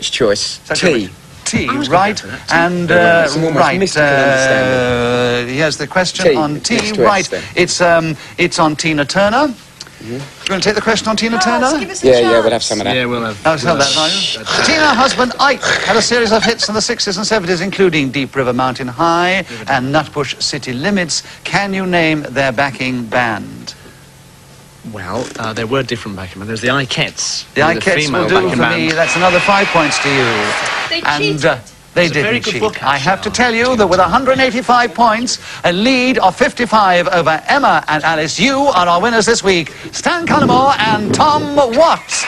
choice. T. T, right? And, right, here's the question T, on T, next to right. S, It's on Tina Turner. You want to take the question on Tina Turner? Give us a chance. Yeah, we'll have some of that. Yeah, we'll have... Oh, so that, are you? Tina husband Ike had a series of hits in the 60s and 70s, including Deep River Mountain High and Nutbush City Limits. Can you name their backing band? Well, there were different backing bands. There's the Ikettes. The Ikettes will do for me. That's another 5 points to you. They And cheated. they It's a very didn't good cheat. book, I have to actually. tell you that with 185 points, a lead of 55 over Emma and Alice, you are our winners this week, Stan Cullimore and Tom Watts.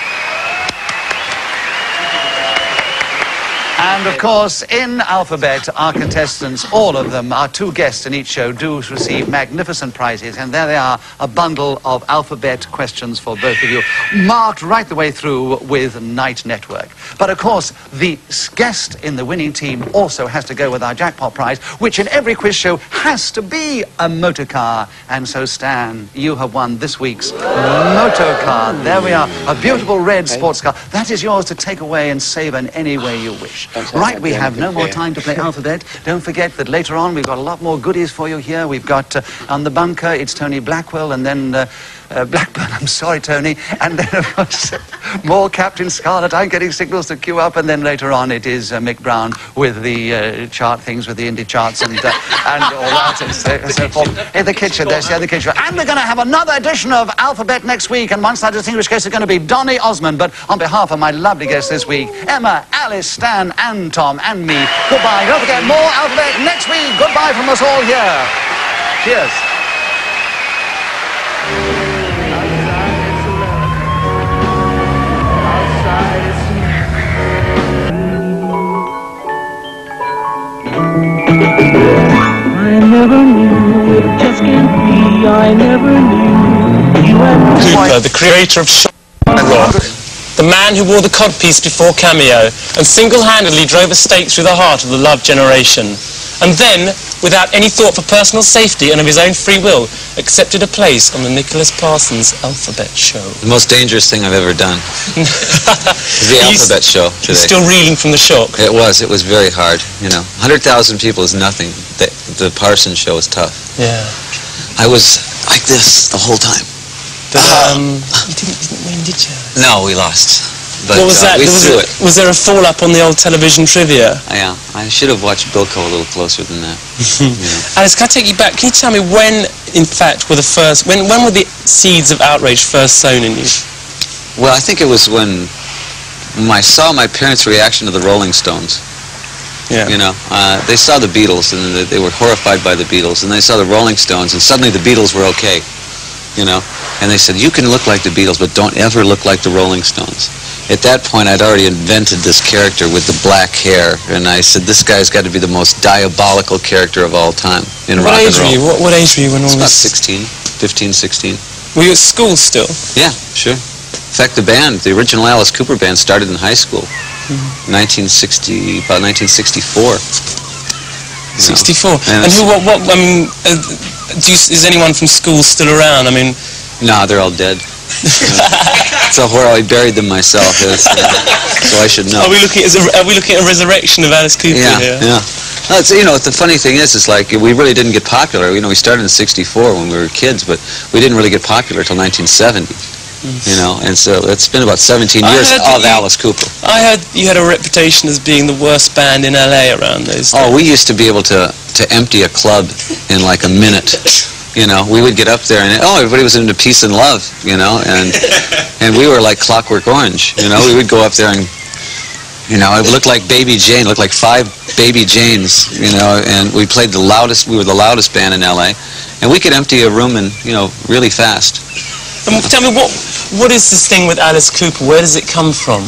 And of course, in Alphabet, our contestants, all of them, our 2 guests in each show, do receive magnificent prizes. And there they are, a bundle of Alphabet questions for both of you, marked right the way through with Night Network. But of course, the guest in the winning team also has to go with our jackpot prize, which in every quiz show has to be a motor car. And so, Stan, you have won this week's motor car. There we are, a beautiful red sports car. That is yours to take away and save in any way you wish. Right, we have no more time to play Alphabet. Don't forget that later on we've got a lot more goodies for you here. We've got on the bunker, it's Tony Blackwell, and then Blackburn, I'm sorry, Tony. And then, of course, more Captain Scarlet. I'm getting signals to queue up. And then later on it is Mick Brown with the chart things, with the indie charts and all that and so forth. In the kitchen, there's the other kitchen. And we're going to have another edition of Alphabet next week. And once that distinguished guest is going to be Donny Osmond. But on behalf of my lovely guests this week, Emma, Alice, Stan, and Tom, and me, goodbye. Don't forget, more Alphabet next week. Goodbye from us all here. Cheers. I never knew, it just can't be, I never knew you had Cooper, the creator of Shock Rock, the man who wore the codpiece before Cameo and single-handedly drove a stake through the heart of the Love generation, and then, without any thought for personal safety and of his own free will, accepted a place on the Nicholas Parsons Alphabet Show. The most dangerous thing I've ever done is the Alphabet Show today. He's still reeling from the shock. It was very hard, you know. 100,000 people is nothing. The Parsons Show is tough. Yeah. I was like this the whole time. But, you didn't win, did you? No, we lost. But What was that? we threw it. Was there a fall-up on the old television trivia? Yeah, I should have watched Bilko a little closer than that. You know. Alice, can I take you back? Can you tell me when, in fact, were the first... When were the seeds of outrage first sown in you? Well, I think it was when I saw my parents' reaction to the Rolling Stones. Yeah. You know, they saw the Beatles and they were horrified by the Beatles, and they saw the Rolling Stones, and suddenly the Beatles were okay. You know, and they said, you can look like the Beatles, but don't ever look like the Rolling Stones. At that point, I'd already invented this character with the black hair, and I said, this guy's got to be the most diabolical character of all time in rock and roll. What age were you when all About this... 16, 15, 16. Were you at school still? Yeah, sure. In fact, the band, the original Alice Cooper band, started in high school, about 1964. 64. And who, I mean, is anyone from school still around? I mean... No, they're all dead. So where I buried them myself is, so I should know. Are we looking at a resurrection of Alice Cooper here? Yeah. No, it's, you know, the funny thing is, it's like we really didn't get popular. You know, we started in '64 when we were kids, but we didn't really get popular till 1970. You know, and so it's been about 17 years of Alice Cooper. I heard you had a reputation as being the worst band in LA around those days. Oh, we used to be able to empty a club in like a minute. You know, we would get up there and, everybody was into Peace and Love, you know, and we were like Clockwork Orange, you know. We would go up there and, you know, it looked like Baby Jane, looked like 5 Baby Janes, you know, and we played the loudest, we were the loudest band in LA, and we could empty a room in, you know, really fast. Tell me, what is this thing with Alice Cooper? Where does it come from?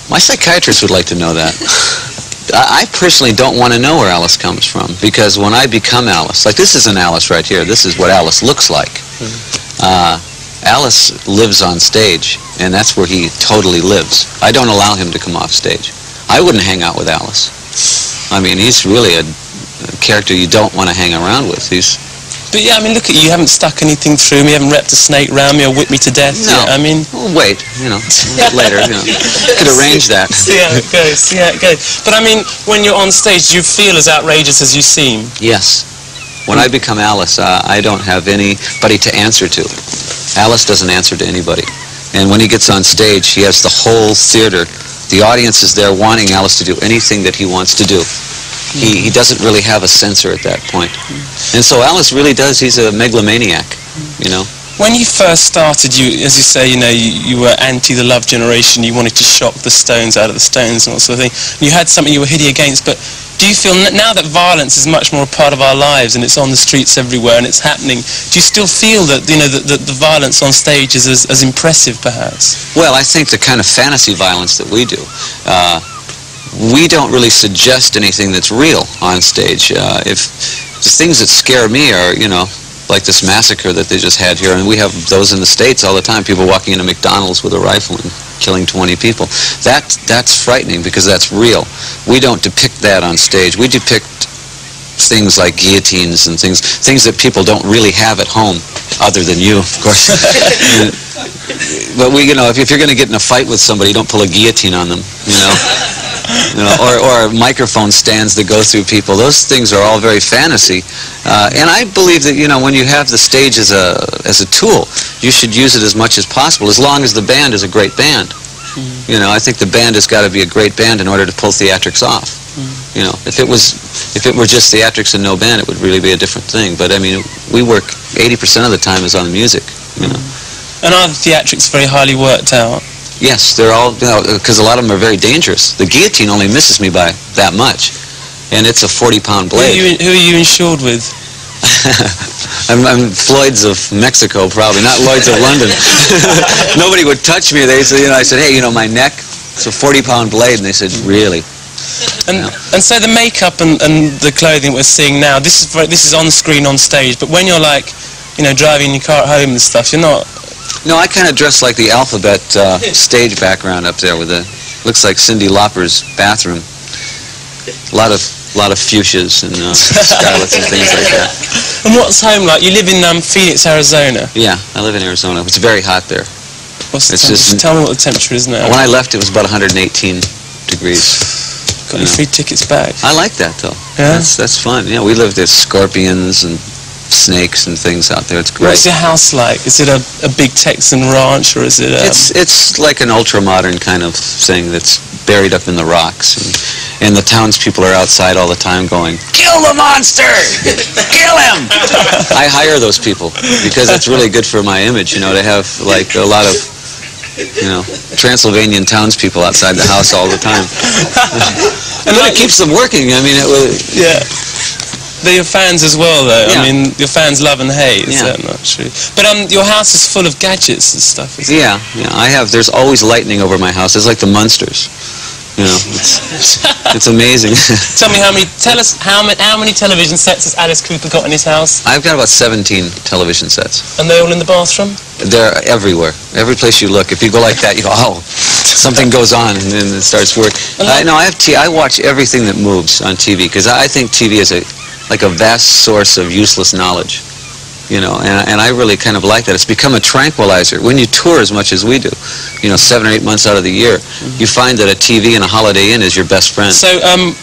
My psychiatrist would like to know that. I personally don't want to know where Alice comes from, because when I become Alice, like this isn't Alice right here, this is what Alice looks like. Alice lives on stage, and that's where he totally lives. I don't allow him to come off stage. I wouldn't hang out with Alice. I mean, he's really a character you don't want to hang around with. He's But yeah, I mean, look at you. You haven't stuck anything through me. You haven't wrapped a snake round me or whipped me to death. No. Yet. I mean... Well, wait, you know, later, you know. Could arrange that. See how it goes, see how it goes. But I mean, when you're on stage, do you feel as outrageous as you seem? Yes. When I become Alice, I don't have anybody to answer to. Alice doesn't answer to anybody. And when he gets on stage, he has the whole theater. The audience is there wanting Alice to do anything that he wants to do. He doesn't really have a censor at that point. And so Alice really does, he's a megalomaniac, you know. When you first started, you, as you say, you know, you were anti the Love Generation, you wanted to shock the Stones out of the Stones and all sort of thing. You had something you were hitting against, but do you feel, now that violence is much more a part of our lives and it's on the streets everywhere and it's happening, do you still feel that, you know, that the violence on stage is as impressive, perhaps? Well, I think the kind of fantasy violence that we do, we don't really suggest anything that's real on stage. If the things that scare me are, you know, like this massacre that they just had here, and we have those in the States all the time, people walking into McDonald's with a rifle and killing 20 people. That's frightening because that's real. We don't depict that on stage. We depict things like guillotines and things that people don't really have at home, other than you, of course. But we, you know, if you're going to get in a fight with somebody, don't pull a guillotine on them, you know. You know, or microphone stands that go through people. Those things are all very fantasy. And I believe that, you know, when you have the stage as a tool, you should use it as much as possible, as long as the band is a great band. You know, I think the band has got to be a great band in order to pull theatrics off. You know, if it were just theatrics and no band, it would really be a different thing. But I mean, we work 80% of the time is on the music. You know. And are the theatrics very highly worked out? Yes, they're all, you know, because a lot of them are very dangerous. The guillotine only misses me by that much, and it's a 40-pound blade. Who are you insured with? I'm Floyd's of Mexico, probably, not Lloyd's of London. Nobody would touch me. They said, you know, I said, hey, you know, my neck, it's a 40-pound blade, and they said, really? And so the makeup and the clothing we're seeing now, this is on screen, on stage, but when you're like, you know, driving your car at home and stuff, you're not... No, I kind of dress like the Alphabet stage background up there with the, looks like Cyndi Lauper's bathroom. A lot of fuchsias and scarlets and things like that. And what's home like? You live in Phoenix, Arizona. Yeah, I live in Arizona. It's very hot there. What's the temperature? Tell me what the temperature is now. When I left, it was about 118 degrees. Got any free tickets back? I like that, though. Yeah? That's fun. Yeah, we lived, there's scorpions and snakes and things out there. It's great. What's your house like? Is it a big Texan ranch, or is it It's like an ultra-modern kind of thing that's buried up in the rocks. And the townspeople are outside all the time going, kill the monster! Kill him! I hire those people because it's really good for my image, you know, to have like a lot of, you know, Transylvanian townspeople outside the house all the time. And it keeps them working. I mean, yeah. They're your fans as well, though. Yeah. I mean, your fans love and hate. Is Yeah. that not true? But your house is full of gadgets and stuff. Isn't yeah. I have. There's always lightning over my house. It's like the Munsters. You know, it's amazing. Tell me tell us how many television sets has Alice Cooper got in his house? I've got about 17 television sets. And they're all in the bathroom? They're everywhere. Every place you look. If you go like that, you go, oh, something goes on, and then it starts working. I watch everything that moves on TV because I think TV is like a vast source of useless knowledge. You know, and I really kind of like that. It's become a tranquilizer. When you tour as much as we do, you know, 7 or 8 months out of the year, you find that a TV and a Holiday Inn is your best friend. So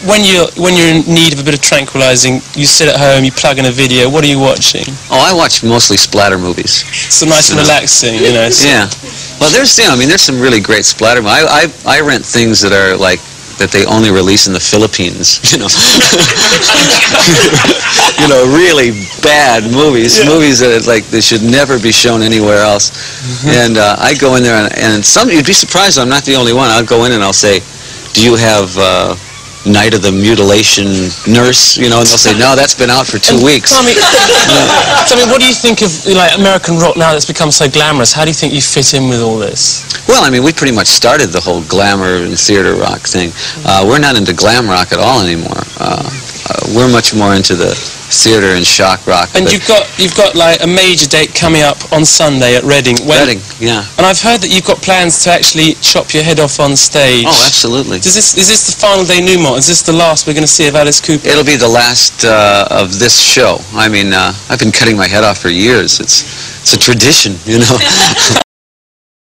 when you're in need of a bit of tranquilizing, you sit at home, you plug in a video. What are you watching? Oh, I watch mostly splatter movies. So nice and relaxing, you know. So. Yeah. Well, there's some really great splatter movies. I rent things that are like that they only release in the Philippines, you know. You know, really bad movies, movies that like they should never be shown anywhere else. And I go in there and you'd be surprised I'm not the only one. I'll go in and I'll say, do you have Night of the Mutilation Nurse? You know, and they'll say, no, that's been out for 2 weeks. Tell me, what do you think of like American rock now that's become so glamorous? How do you think you fit in with all this? Well, I mean, we pretty much started the whole glamour and theater rock thing. We're not into glam rock at all anymore. we're much more into the theater and shock rock. And but you've got like a major date coming up on Sunday at Reading. Reading, yeah. And I've heard that you've got plans to actually chop your head off on stage. Oh, absolutely. Is this the final denouement? Is this the last we're going to see of Alice Cooper? It'll be the last of this show. I mean, I've been cutting my head off for years. It's a tradition, you know.